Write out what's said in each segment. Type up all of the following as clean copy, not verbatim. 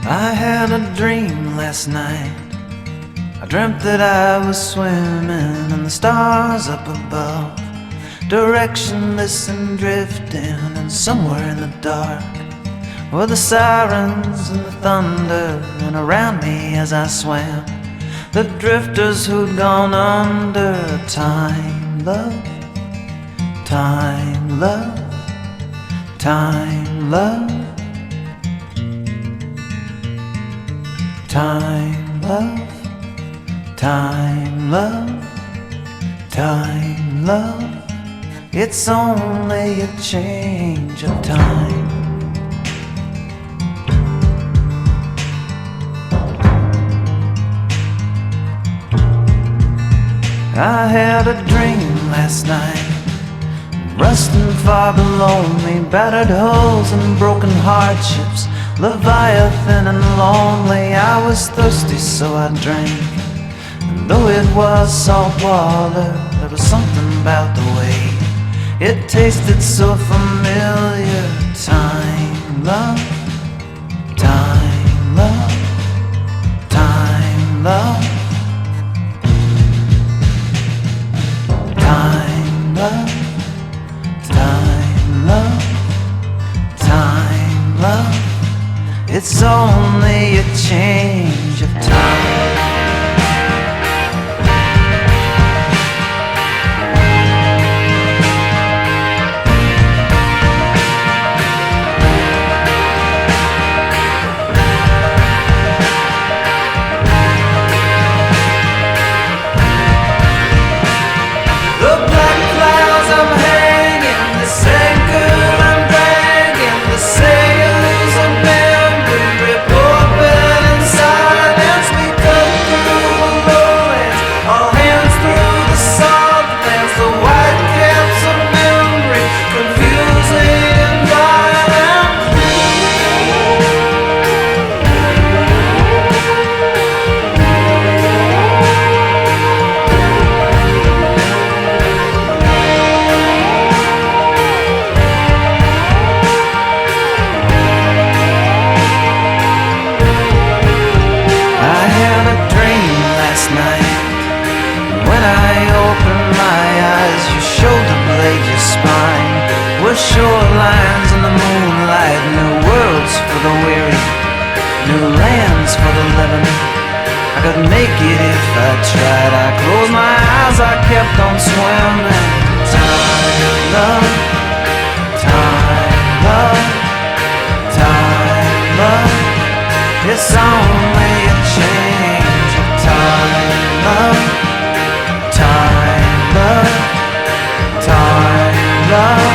I had a dream last night. I dreamt that I was swimming in the stars up above, directionless and drifting, and somewhere in the dark were the sirens and the thunder, and around me as I swam, the drifters who'd gone under. Time, love, time, love, time, love, time, love, time, love, time, love. It's only a change of time. I had a dream last night, rusting far below me, battered hulls and broken hardships, Leviathan and lonely. I was thirsty, so I drank, and though it was salt water, there was something about the way it tasted so familiar. Time, love, time, love, time, love, time, love, time, love, time, love. It's only a change of time. Shorelines in the moonlight, new worlds for the weary, new lands for the living. I could make it if I tried. I closed my eyes, I kept on swimming. Time, love, time, love, time, love. It's only a change of time, love, time, love, time, love.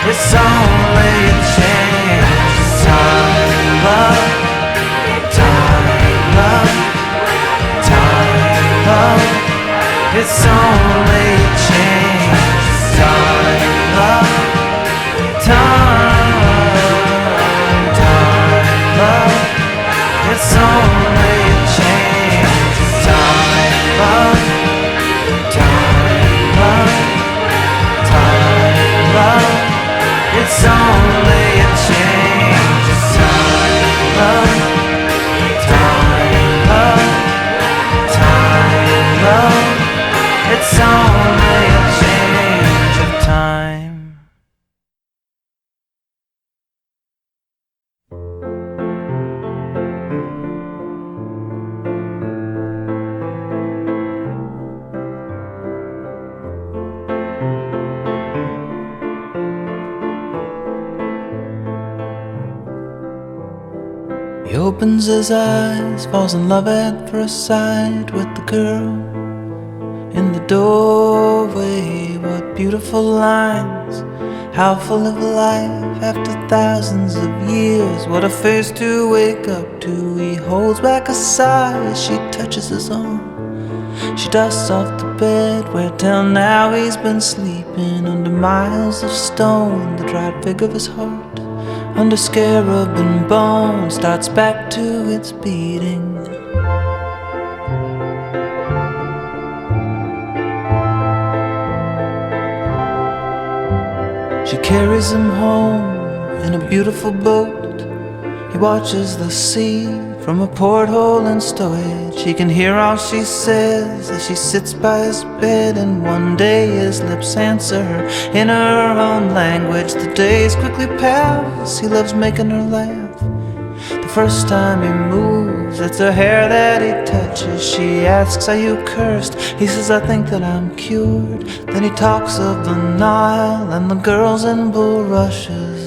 It's only a change of time, love, time, love, time, love. It's only a change of time, love, time, time, love. It's only a change of time, love, time, love, time, love. It's only a change of time, love, time, love, time, love. It's only a change of time. He opens his eyes, falls in love at first sight with the girl in the doorway. What beautiful lines, how full of life after thousands of years. What a face to wake up to. He holds back a sigh as she touches his arm. She dusts off the bed where till now he's been sleeping, under miles of stone. The dried fig of his heart, under scarab and bone, starts back to its beating. She carries him home in a beautiful boat. He watches the sea from a porthole in stowage. He can hear all she says as she sits by his bed, and one day his lips answer her in her own language. The days quickly pass, he loves making her laugh. The first time he moves, it's her hair that he touches. She asks, are you cursed? He says, I think that I'm cured. Then he talks of the Nile and the girls in bulrushes.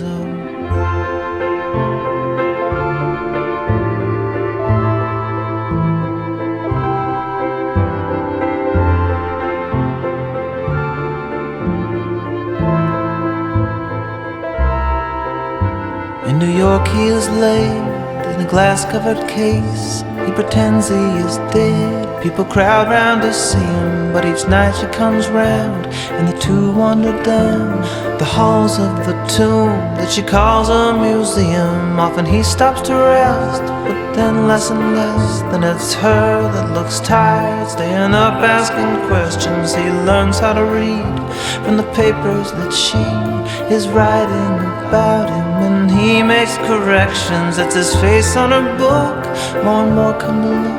In New York he is laid in a glass-covered case. He pretends he is dead. People crowd round to see him, but each night she comes round, and the two wander down the halls of the tomb that she calls a museum. Often he stops to rest, but then less and less. Then it's her that looks tired, staying up asking questions. He learns how to read from the papers that she is writing about him, and he makes corrections. It's his face on her book. More and more come to look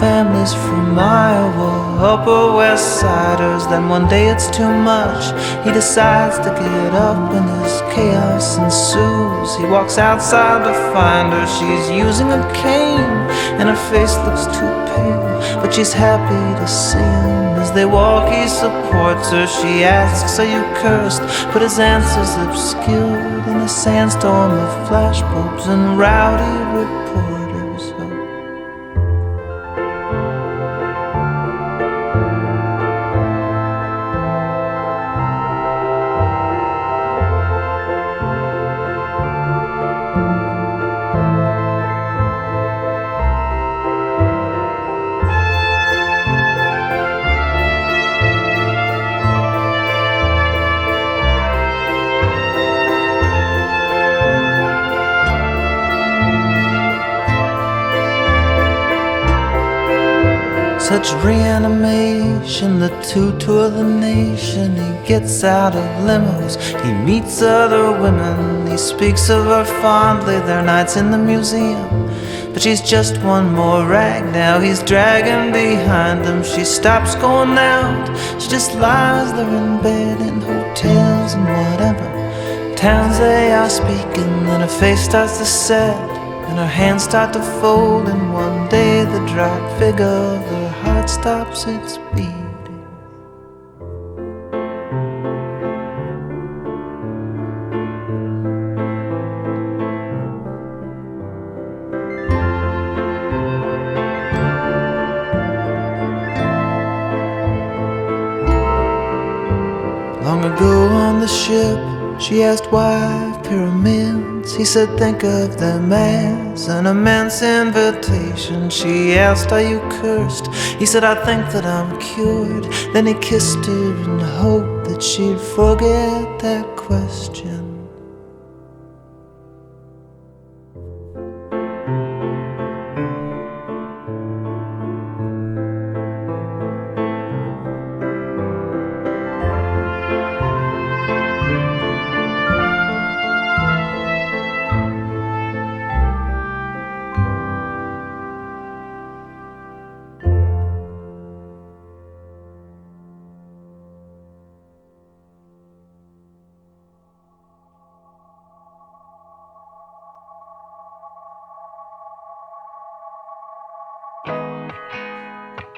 families from Iowa, Upper West Siders. Then one day it's too much. He decides to get up and his chaos ensues. He walks outside to find her. She's using a cane and her face looks too pale, but she's happy to see him. As they walk he supports her. She asks, are you cursed? But his answer's obscured in a sandstorm of flashbulbs and rowdy reporters. Such reanimation, the two tour the nation. He gets out of limos, he meets other women. He speaks of her fondly, their nights in the museum. But she's just one more rag now he's dragging behind him. She stops going out, she just lies there in bed, in hotels and whatever towns they are speaking. Then her face starts to set and her hands start to fold, and one day the dropped figure of her heart stops its beating. Long ago on the ship, she asked why pyramids. He said, think of them as an immense invitation. She asked, are you cursed? He said, I think that I'm cured. Then he kissed her in hope that she'd forget that question.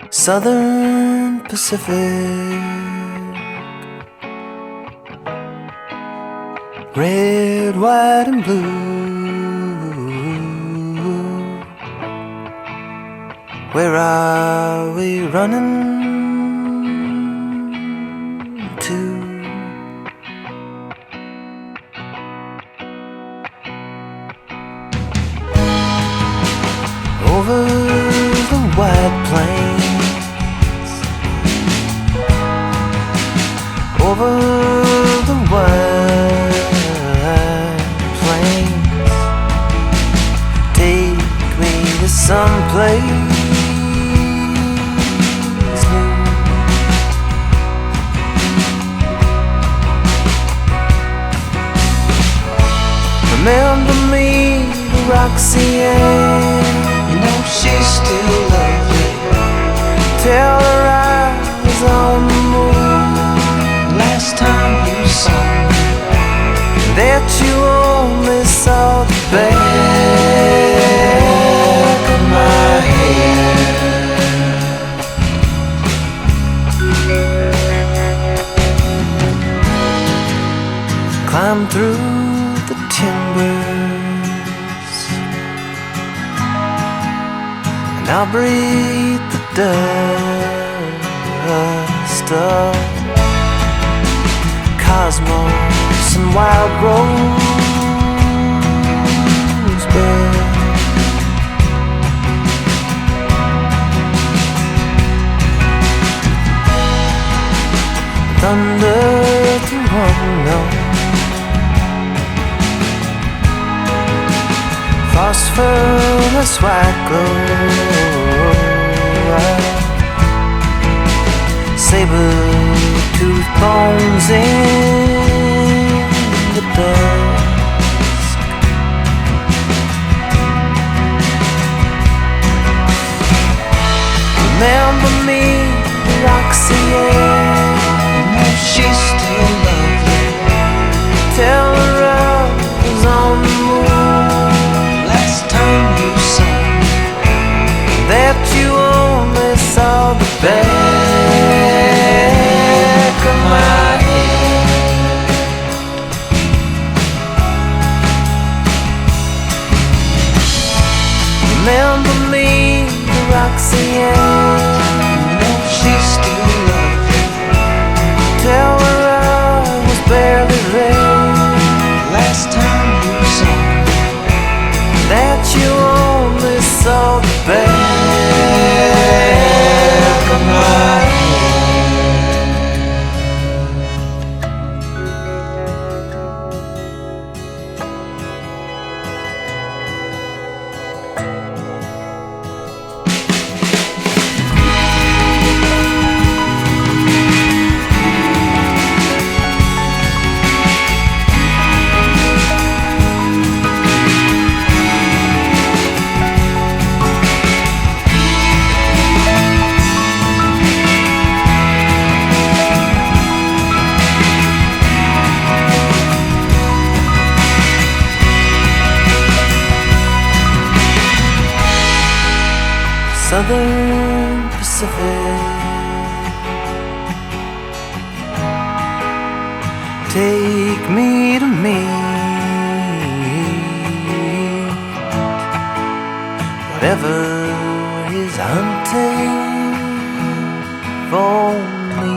Southern Pacific, red, white, and blue. Where are we running to? Over the white plains, over the white plains, take me to some place new. Remember me Roxy Ann. You know she's still lovely. Tell her I was on the moon last time you saw me, that you only saw the back of my head. Climb through the timbers and I'll breathe the dust of cosmos and wild rosebud. Thunder through unknown, phosphorus white glow, saber-toothed bones in the dusk. Remember me, Roxy Ann. You know she's still lovely. Tell her I was on the moon last time you saw me, that you only saw the back of my head. Remember me, Roxy Ann. You know she's still lovely. Tell her I was barely ready last time you saw me, that you only saw the back of my head. Southern Pacific, take me to meet whatever is hunting for me.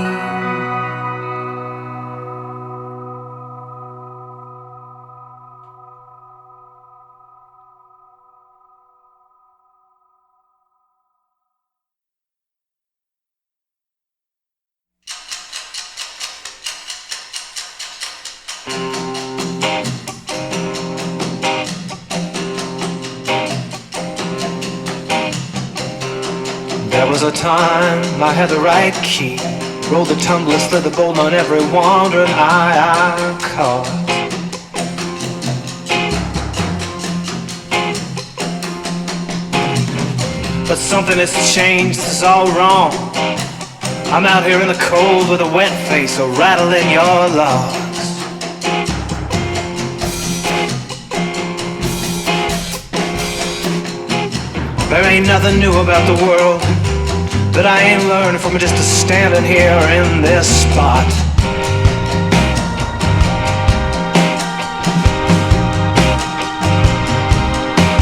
There was a time I had the right key, rolled the tumbler, slid the bolt on every wandering eye I caught. But something has changed, this is all wrong. I'm out here in the cold with a wet face, so rattling your locks. There ain't nothing new about the world that I ain't learned from just standing here in this spot.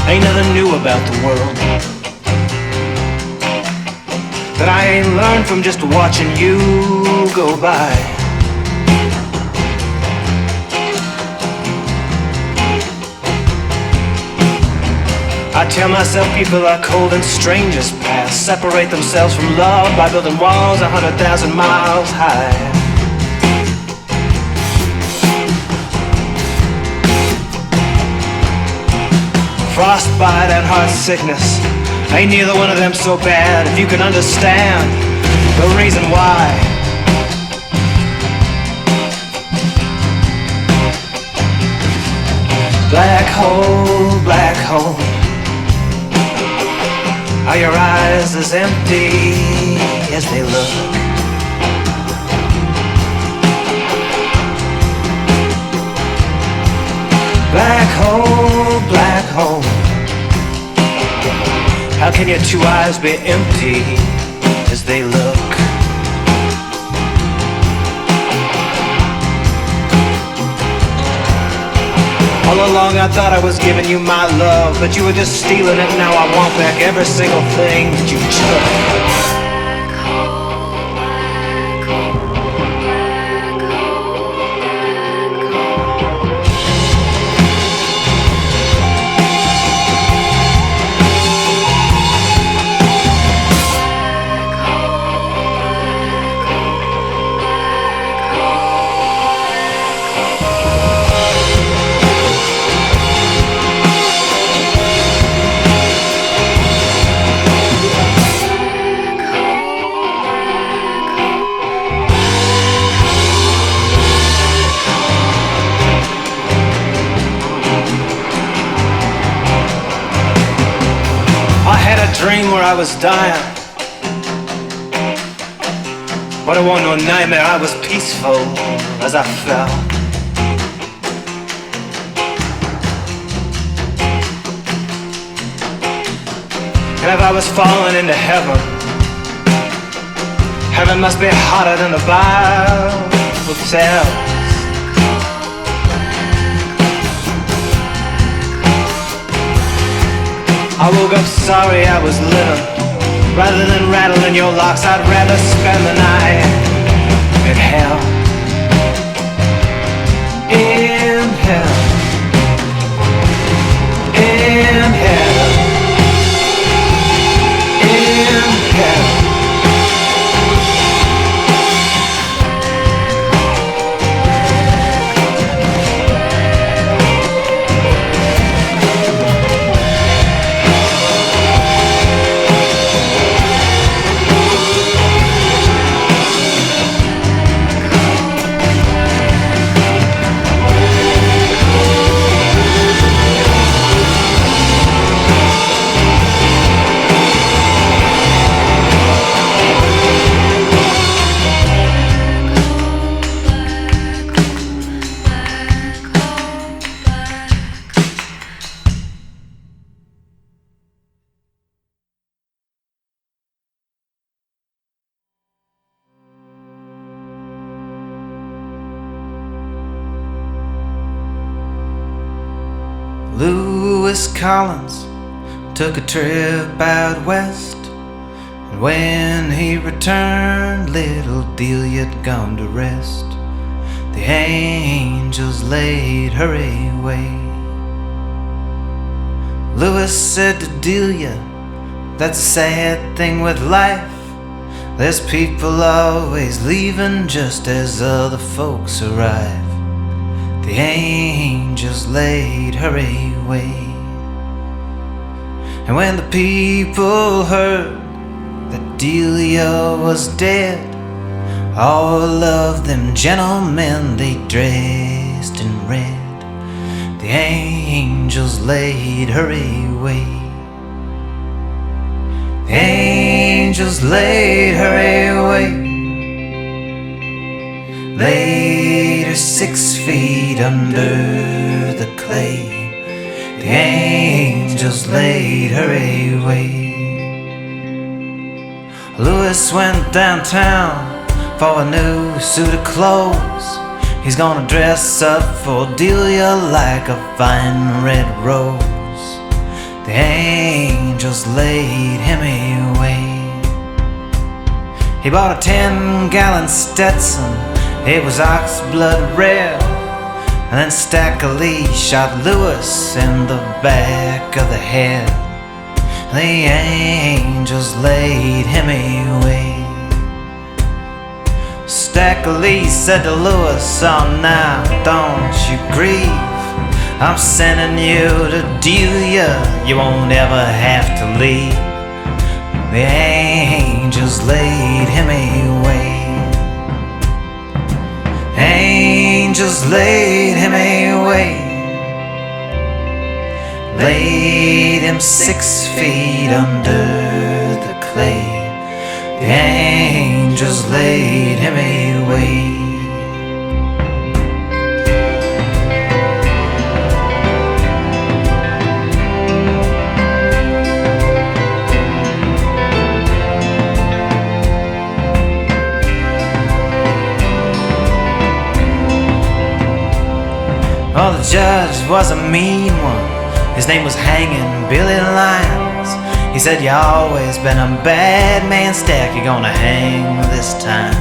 Ain't nothing new about the world that I ain't learned from just watching you go by. I tell myself people are cold and strangers pass, separate themselves from love by building walls 100,000 miles high. Frostbite and heart sickness, ain't neither one of them so bad if you can understand the reason why. Black hole, are your eyes as empty as they look? Black hole, how can your two eyes be empty as they look? All along I thought I was giving you my love, but you were just stealing it. Now I want back every single thing that you took. Dream where I was dying, but it wasn't no nightmare. I was peaceful as I fell. And if I was falling into heaven, heaven must be hotter than the Bible tells. I woke up sorry I was living. Rather than rattling your locks, I'd rather spend the night in hell. In hell. In hell. In hell. Lewis Collins took a trip out west, and when he returned, little Delia'd gone to rest. The angels laid her away. Lewis said to Delia, "That's a sad thing with life. There's people always leaving just as other folks arrive." The angels laid her away. And when the people heard that Delia was dead, all of them gentlemen, they dressed in red. The angels laid her away. The angels laid her away. Laid her 6 feet under the clay. The angels laid her away. Lewis went downtown for a new suit of clothes. He's gonna dress up for Delia like a fine red rose. The angels laid him away. He bought a 10-gallon Stetson. It was ox blood red. And then Stackley shot Lewis in the back of the head. The angels laid him away. Stackley said to Lewis, "Oh, now don't you grieve. I'm sending you to Delia. You won't ever have to leave." The angels laid him away. Angels laid him away. laid him 6 feet under the clay. The angels laid him away. Oh, the judge was a mean one. His name was Hanging Billy Lyons. He said, "You always been a bad man, Stack. You're gonna hang this time."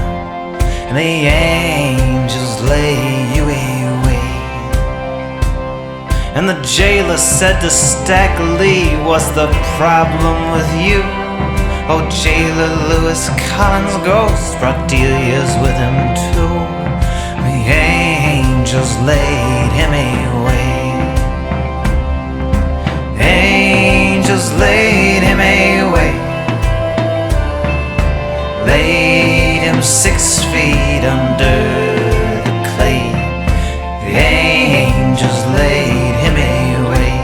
And the angels lay you away. And the jailer said to Stack Lee, "What's the problem with you?" Oh, jailer Lewis Collins' ghost brought Delia's with him too. The angels laid him away. Angels laid him away. Laid him 6 feet under the clay. The angels laid him away.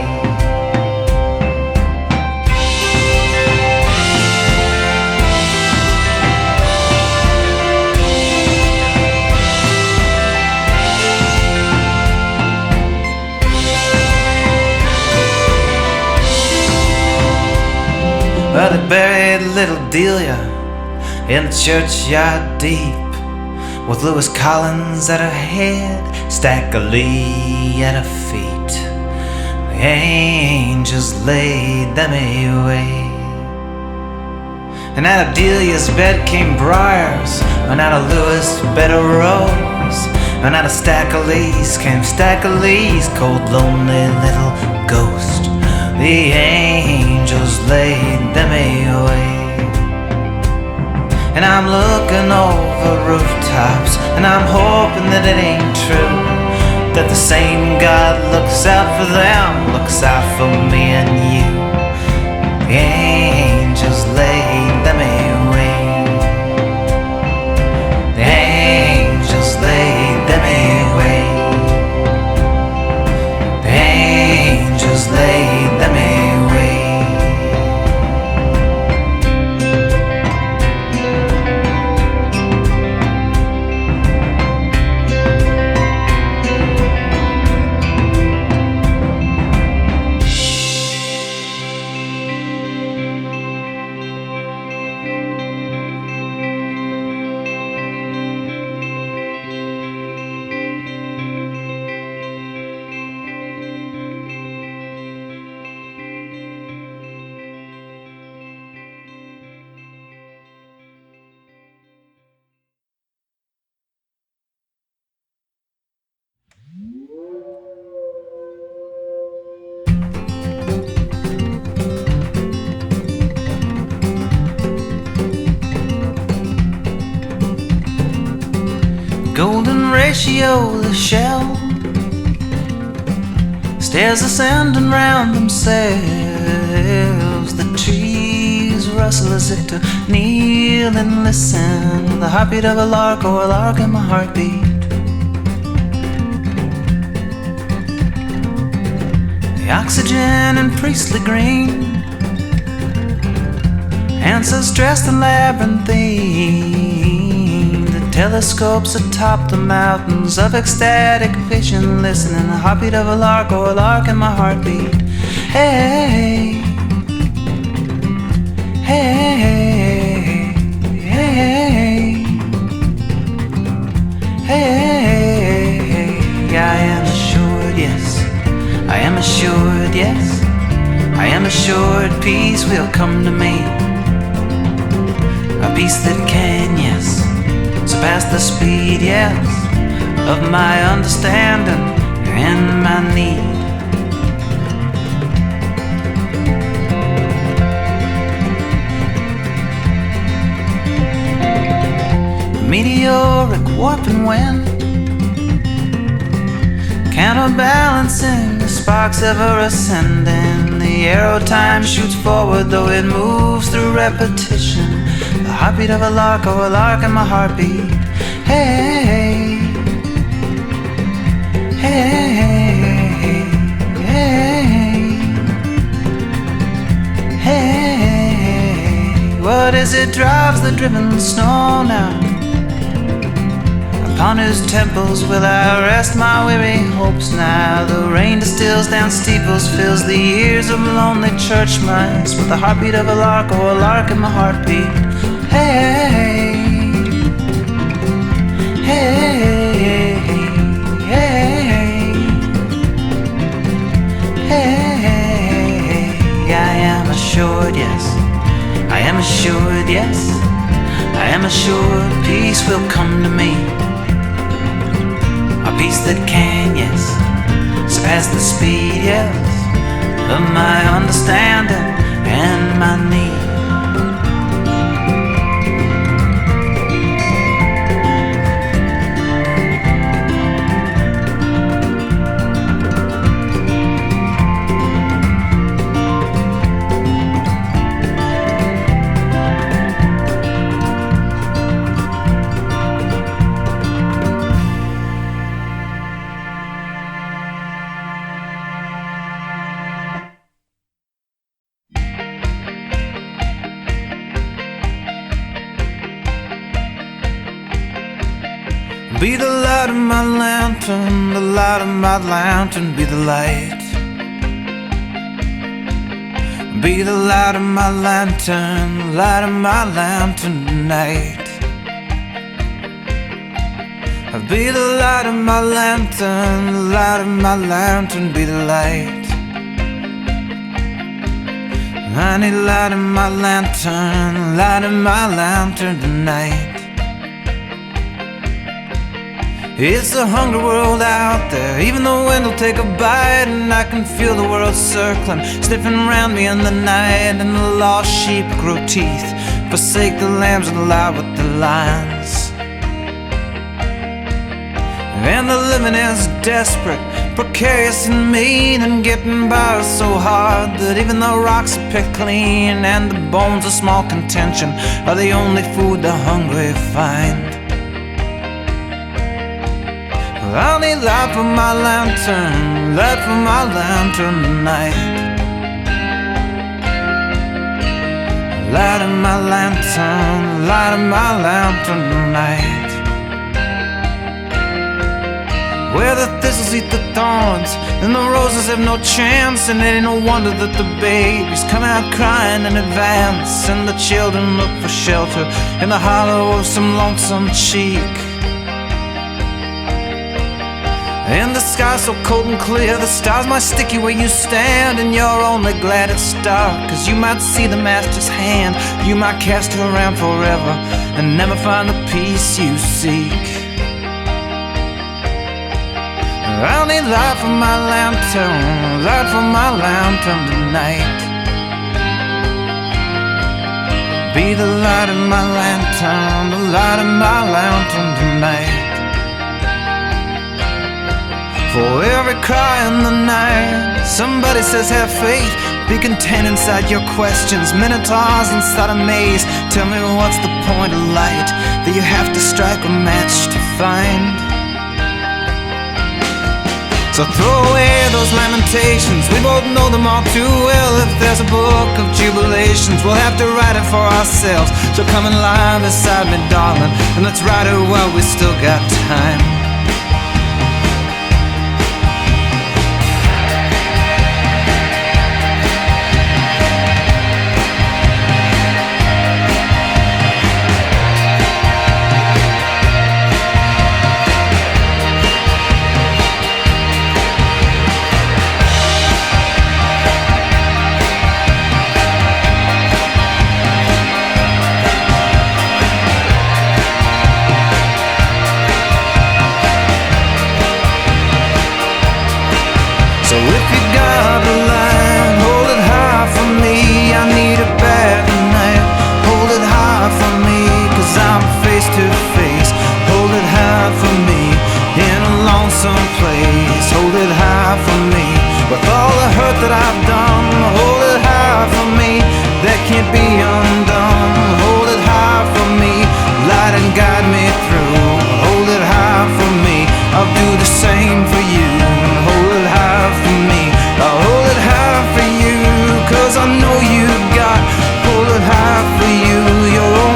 Well, they buried little Delia in the churchyard deep, with Lewis Collins at her head, Stack Lee at her feet. The angels laid them away. And out of Delia's bed came briars, and out of Lewis' bed a rose, and out of Stack Lee's came Stack Lee's cold, lonely little ghost. The angels laid them away. And I'm looking over rooftops, and I'm hoping that it ain't true, that the same God looks out for them, looks out for me and you. The angels laid them away. The angels laid them away. The angels laid them away. Golden ratio, the shell stairs ascending round themselves. The trees rustle as if to kneel and listen. The heartbeat of a lark, or a lark in my heartbeat. The oxygen in priestly green, answers dressed in labyrinthine. The telescopes atop the mountains of ecstatic vision, listening. The heartbeat of a lark, or a lark in my heartbeat. Hey, hey, hey, hey, I am assured, yes, I am assured, yes, I am assured peace will come to me. A peace that can, yes, surpass the speed, yes, of my understanding and my need. Meteoric warping wind, counterbalancing the sparks ever ascending. The arrow time shoots forward, though it moves through repetition. The heartbeat of a lark, or a lark in my heartbeat. Hey, hey, hey, hey. drives the driven snow now. Upon whose temples will I rest my weary hopes now? The rain distills down steeples, fills the ears of lonely church mice with the heartbeat of a lark, or a lark in my heartbeat. Hey, hey, hey, hey, I am assured, yes, I am assured, yes, I am assured peace will come to me. A peace that can, yes, surpass the speed, yes, of my understanding and my need. Be the light of my lantern, the light of my lantern, be the light. Be the light of my lantern, the light of my lantern tonight. Be the light of my lantern, the light of my lantern, be the light. I need light of my lantern, light of my lantern tonight. It's a hungry world out there, even the wind will take a bite, and I can feel the world circling, sniffing around me in the night, and the lost sheep grow teeth, forsake the lambs and lie with the lions. And the living is desperate, precarious and mean, and getting by is so hard that even the rocks are picked clean, and the bones of small contention are the only food the hungry find. I'll need light for my lantern, light for my lantern tonight. Light of my lantern, light of my lantern tonight. Where the thistles eat the thorns, and the roses have no chance, and it ain't no wonder that the babies come out crying in advance, and the children look for shelter in the hollow of some lonesome cheek. And the sky's so cold and clear, the stars might stick you where you stand, and you're only glad it's dark, cause you might see the master's hand. You might cast her around forever and never find the peace you seek. I'll need light for my lantern, light for my lantern tonight. Be the light of my lantern, the light of my lantern tonight. For every cry in the night, somebody says have faith. Be content inside your questions, minotaurs inside a maze. Tell me what's the point of light that you have to strike a match to find? So throw away those lamentations, we both know them all too well. If there's a book of jubilations, we'll have to write it for ourselves. So come and lie beside me, darling, and let's write it while we still got time. So if you got the line, hold it high for me. I need it bad tonight. Hold it high for me, cause I'm face to face. Hold it high for me, in a lonesome place. Hold it high for me, with all the hurt that I've done. Hold it high for me, that can't be undone. Hold it high for me, light and guide me through. Hold it high for me, I'll do the same for you. Hold it high for me, I'll hold it high for you, cause I know you got. Hold it high for you, you're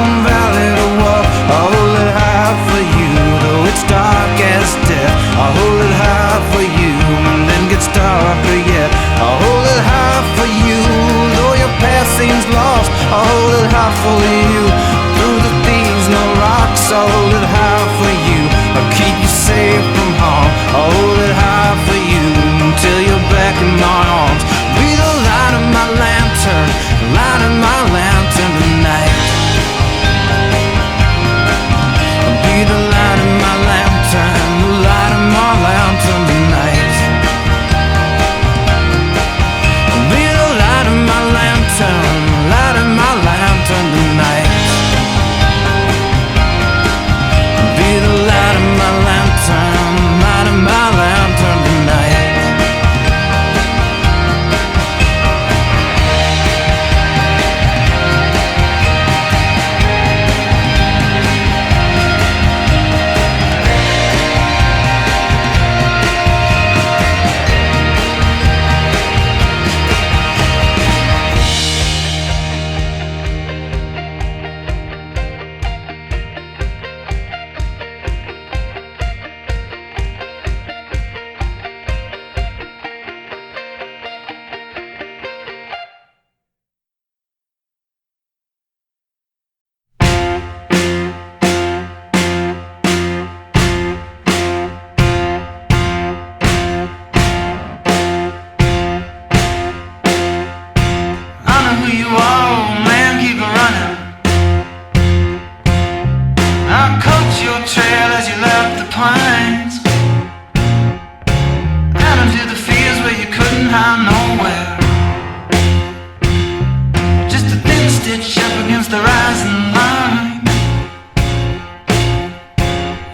into the fields where you couldn't hide nowhere. Just a thin stitch up against the rising line.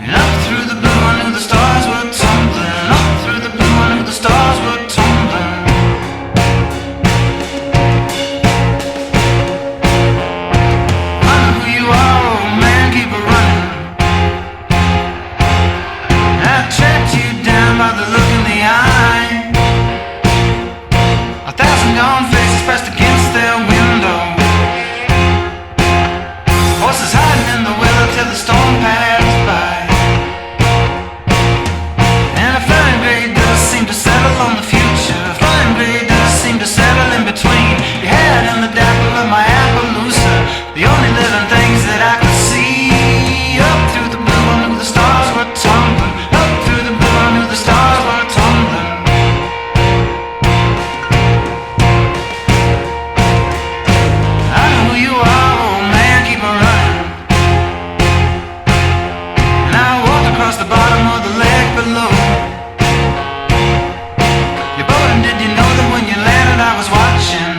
And up through the blue I knew the stars were tumbling. Up through the blue I knew the stars were tumbling. I know who you are, old man, keep it running. I tracked you down by the look in the eye. 1,000 gone faces pressed against their window. Horses hiding in the willow till the storm passed by. And a fine grey dust seemed to settle on the future. A fine grey dust seemed to settle in between your head and the dapple of my Appaloosa. The only living things that I could see. Up through the blue I knew the stars were tumbling. Up through the blue I knew the stars were tumbling. I know who you are, old man, keep on running. And I walked across the bottom of the lake below. Your boat, and did you know that when you landed I was watching?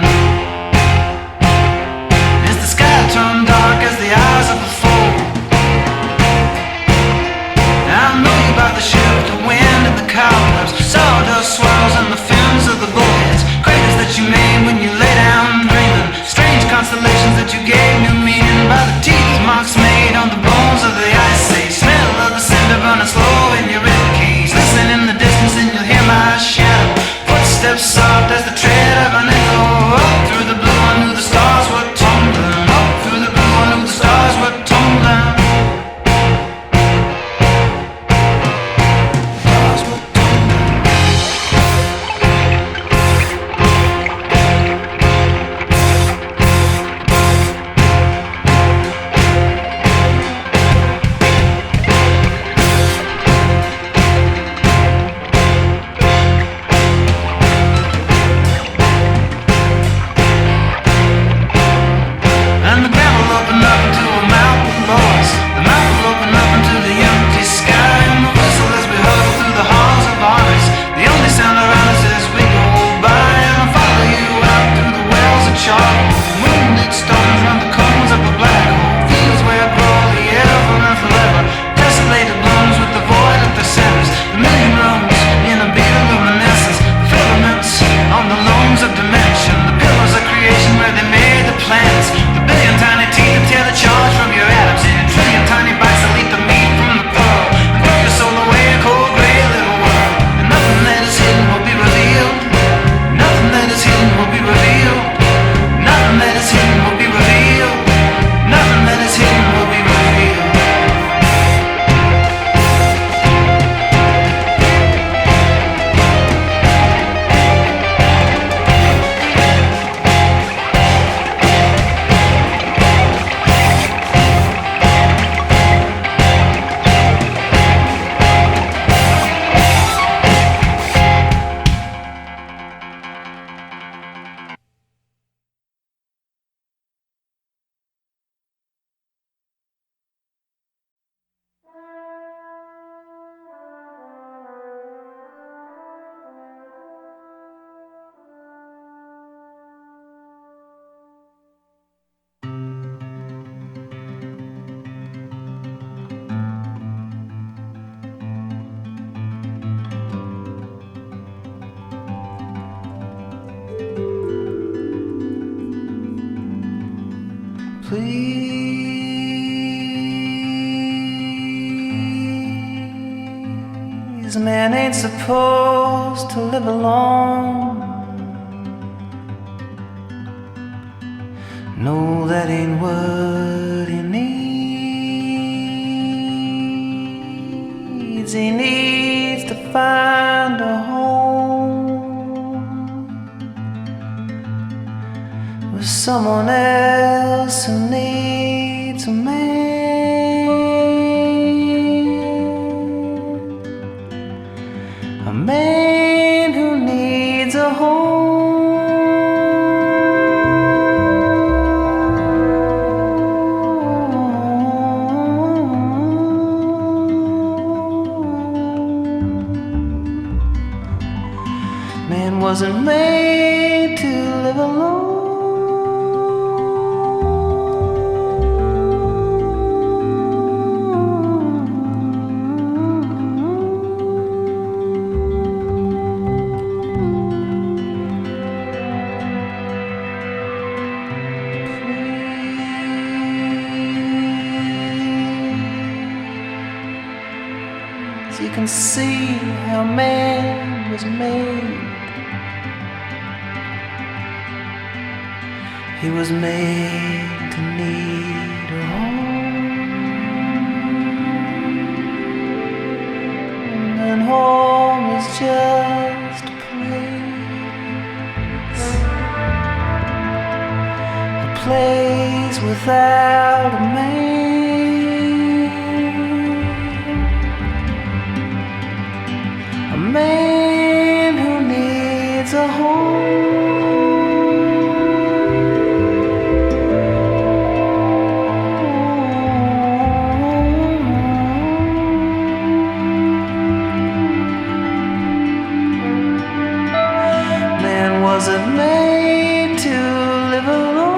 As the sky turned dark as the eyes of a fool. I know you by the shift, the wind and the cobwebs, sawdust swirls and the fins of the bullheads, craters that you made when you lay down dreaming, strange constellations that you gave new meaning by the teeth marks made on the bones of the ice age, smell of the cinder burning slow in your ribcage. Listen in the distance and you'll hear my shadow, footsteps soft as the tread of an echo. Up through the blue I knew the stars were tumbling. Up through the blue I knew the stars were tumbling. Stars were And the ground will open up into a mouth below us. The mouth will open up into the empty sky. And the whistle as we hurtle through the halls of armies. The only sound around us as we go by. And I'll follow you out through the wells of charcoal. Moonlit stones round the cones of a black hole. Fields where grow the ever and forever. Desolated blooms with the void at their centers. The million rooms in a beat of luminescence. The filaments on the looms of dimension. The pillars of creation where they made the planets. The billion tiny teeth that tear the charge from your atoms. And a trillion tiny bites that eat the meat from the pearl. And throw your soul away, a cold gray little world. And nothing that is hidden will be revealed. Nothing that is hidden will be revealed. Nothing that is hidden will be revealed. Nothing that is hidden will be revealed. Please, man ain't supposed to live alone. No, that ain't what he needs. He needs to find a home with someone else who needs a man. A man who needs a home. Man wasn't made to live alone. So you can see how man was made. He was made to need a home, and home is just a place without a man who needs a home. Wasn't made to live alone.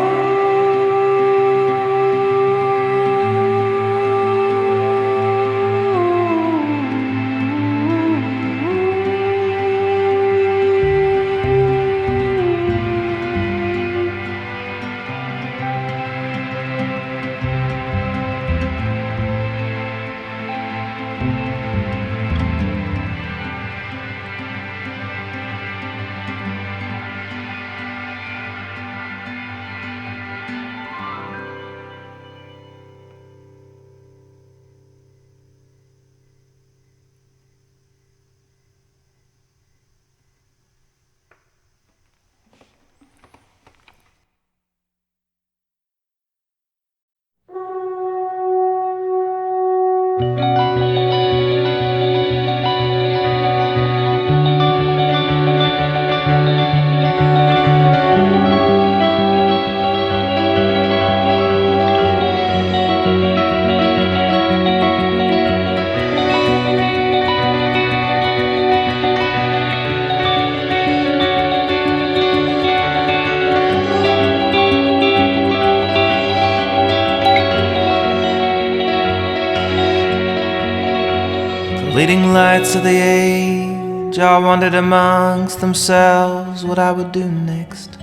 Leading lights of the age all wondered amongst themselves what I would do next.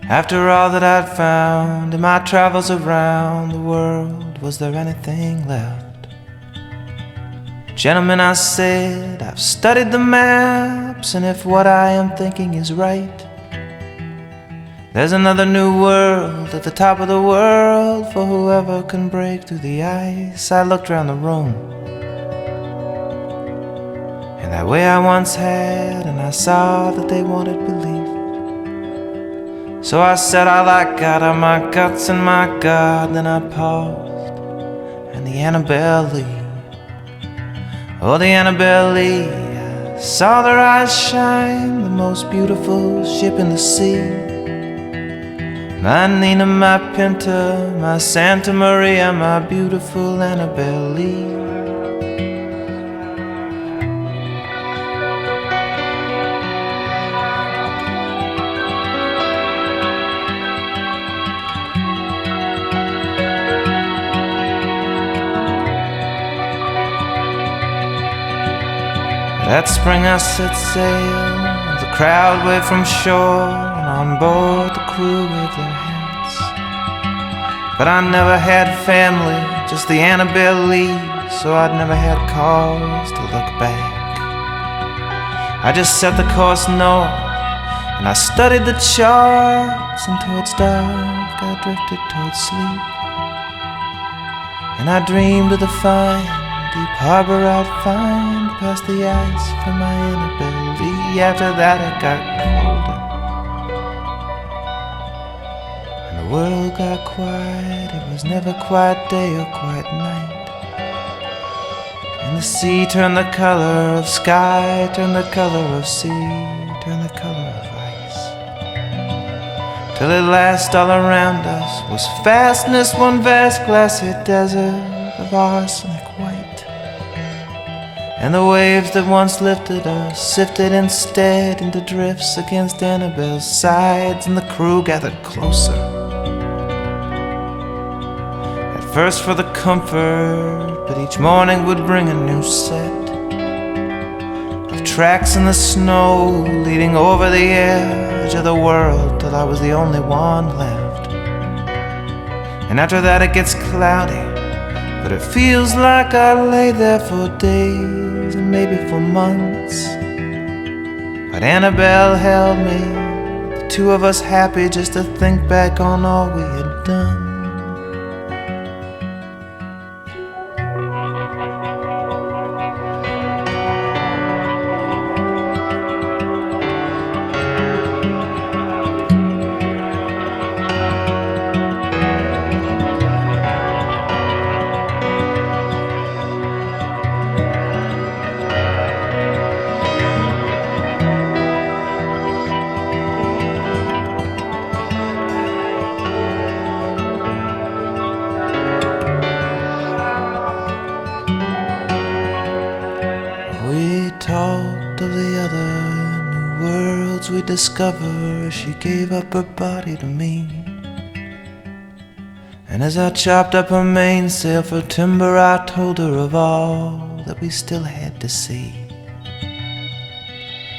After all that I'd found in my travels around the world, was there anything left? Gentlemen, I said, I've studied the maps, and if what I am thinking is right, there's another new world at the top of the world for whoever can break through the ice. I looked around the room in that way I once had, and I saw that they wanted belief. So I said all I got are my guts and my God. Then I paused, and the Annabelle Lee, oh the Annabelle Lee, I saw their eyes shine, the most beautiful ship in the sea. My Nina, my Pinta, my Santa Maria, my beautiful Annabelle Lee. That spring I set sail, the crowd waved from shore, and on board the crew waved their hands. But I never had family, just the Annabelle Lee, so I'd never had cause to look back. I just set the course north, and I studied the charts, and towards dark I drifted towards sleep. And I dreamed of the fine deep harbor I'd find past the ice from my Annabelle Lee. After that it got colder, and the world got quiet. It was never quite day or quite night, and the sea turned the color of sky, turned the color of sea, turned the color of ice, till at last all around us was fastness, one vast glassy desert of arsenic white. And the waves that once lifted us sifted instead into drifts against Annabelle's sides, and the crew gathered closer, at first for the comfort, but each morning would bring a new set of tracks in the snow leading over the edge of the world till I was the only one left. And after that it gets cloudy, but it feels like I lay there for days and maybe for months. But Annabelle held me, the two of us happy just to think back on all we had done. We discover she gave up her body to me. And as I chopped up her mainsail for timber, I told her of all that we still had to see.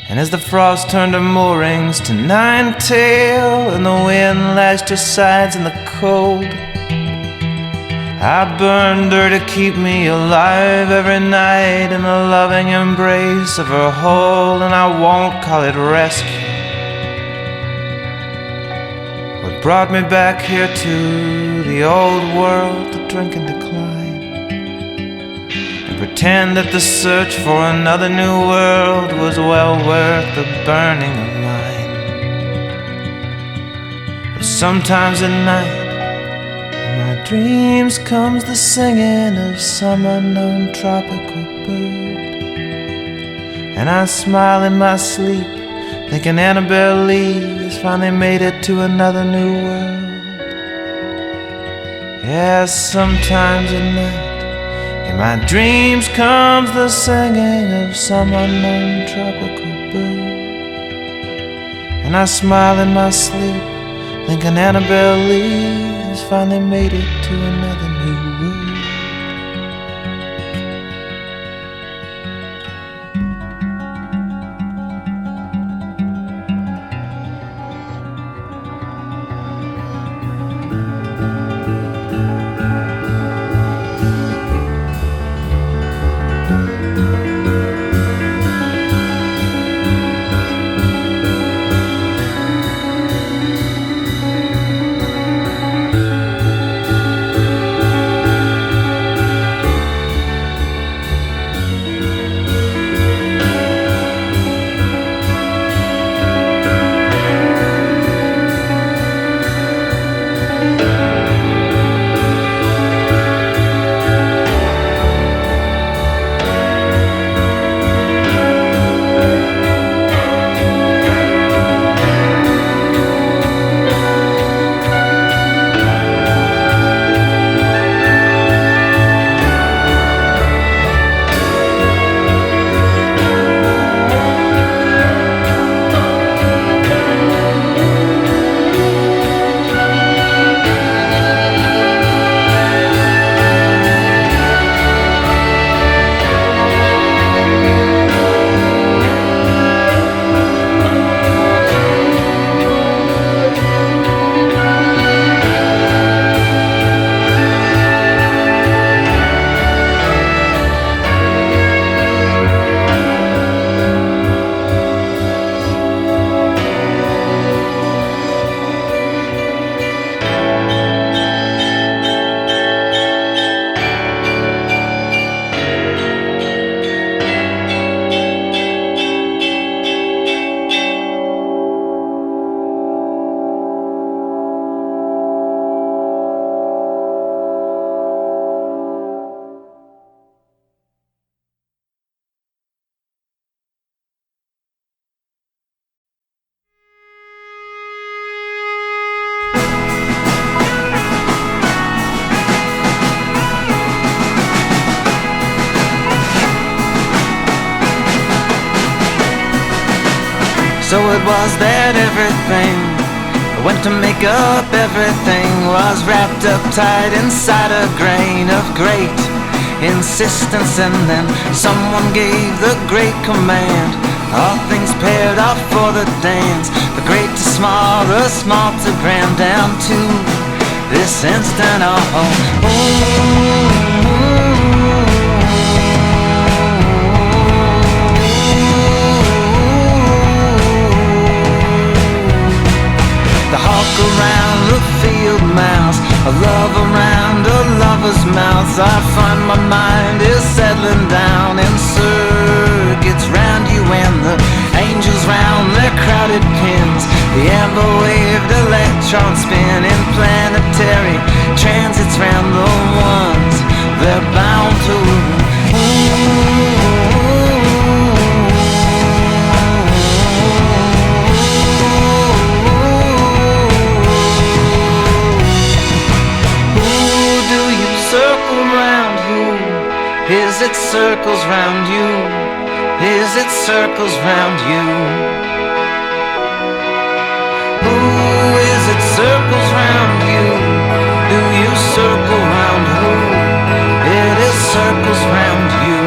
And as the frost turned her moorings to nine-tail and the wind lashed her sides in the cold, I burned her to keep me alive every night in the loving embrace of her hold. And I won't call it rescue. What brought me back here to the old world to drink and decline, and pretend that the search for another new world was well worth the burning of mine. But sometimes at night my dreams comes the singing of some unknown tropical bird, and I smile in my sleep, thinking Annabelle Lee has finally made it to another new world. Yes, sometimes at night in my dreams comes the singing of some unknown tropical bird, and I smile in my sleep, thinking Annabelle Lee has finally made it to another new world. So it was that everything I went to make up everything was wrapped up tight inside a grain of great insistence, and then someone gave the great command. All things paired off for the dance, the great to small, the small to grand, down to this instant. The hawk around the field mouse, a love around a lover's mouth. I find my mind is settling down in circuits round you, and the angels round their crowded pins. The amber waved electron spin in planetary transits round the ones they're bound to. Is it circles round you? Is it circles round you? Ooh, is it circles round you? Do you circle round who? It is circles round you.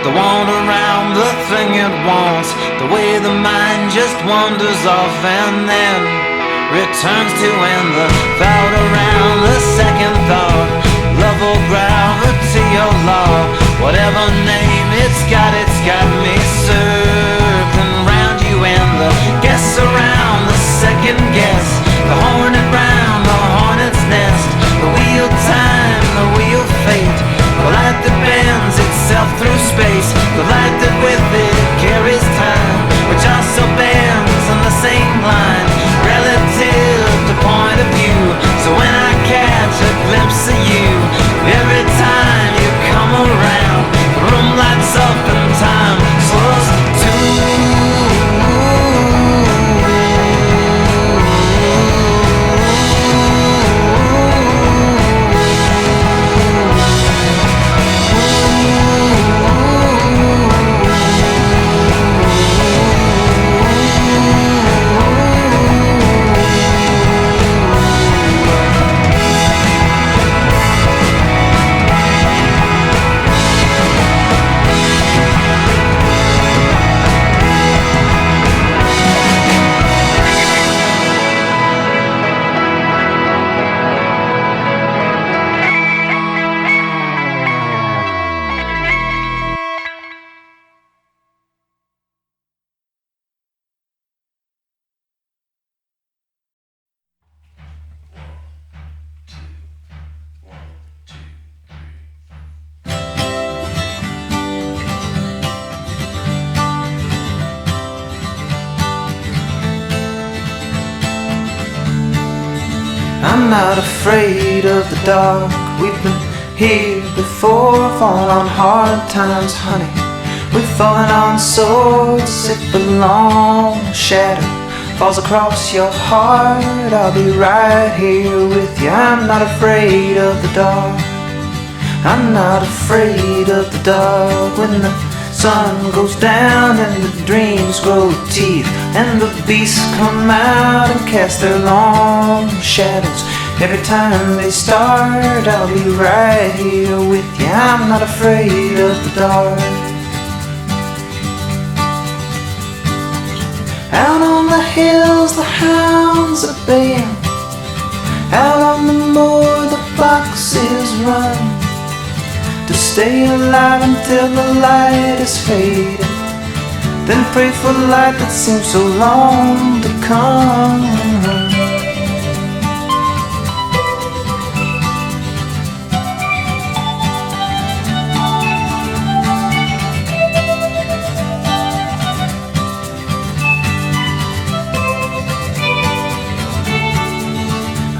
The one around the thing it wants, the way the mind just wanders off and then returns to, and the thought around the second thought, love or gravity or law, whatever name it's got me circling round you, and the guess around the second guess, the hornet round the hornet's nest, the wheel time, the wheel fate, the light that bends itself through space, the light that with it carries time, which also bends on the same line, relative to point of view. So when I catch a glimpse of you, every time you come around, the room lights up and time slows too. I'm not afraid of the dark. We've been here before, fallen on hard times, honey. We've fallen on swords. If a long shadow falls across your heart, I'll be right here with you. I'm not afraid of the dark. I'm not afraid of the dark. When the sun goes down and the dreams grow teeth and the beasts come out and cast their long shadows, every time they start, I'll be right here with you. I'm not afraid of the dark. Out on the hills the hounds are baying, out on the moor the foxes run, to stay alive until the light is faded, then pray for light that seems so long to come.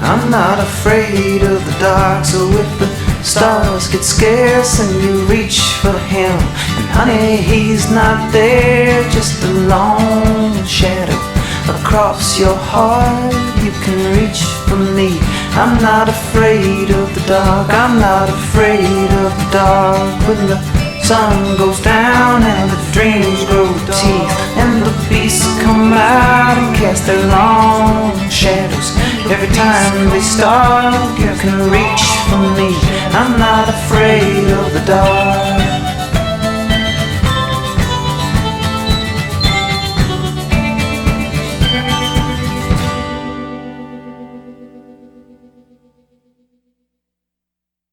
I'm not afraid of the dark, so if the stars get scarce and you reach for him, and honey, he's not there, just alone shadow across your heart. You can reach for me. I'm not afraid of the dark. I'm not afraid of the dark. When the sun goes down and the dreams grow teeth and the beasts come out and cast their long shadows, every time they start, you can reach for me. I'm not afraid of the dark.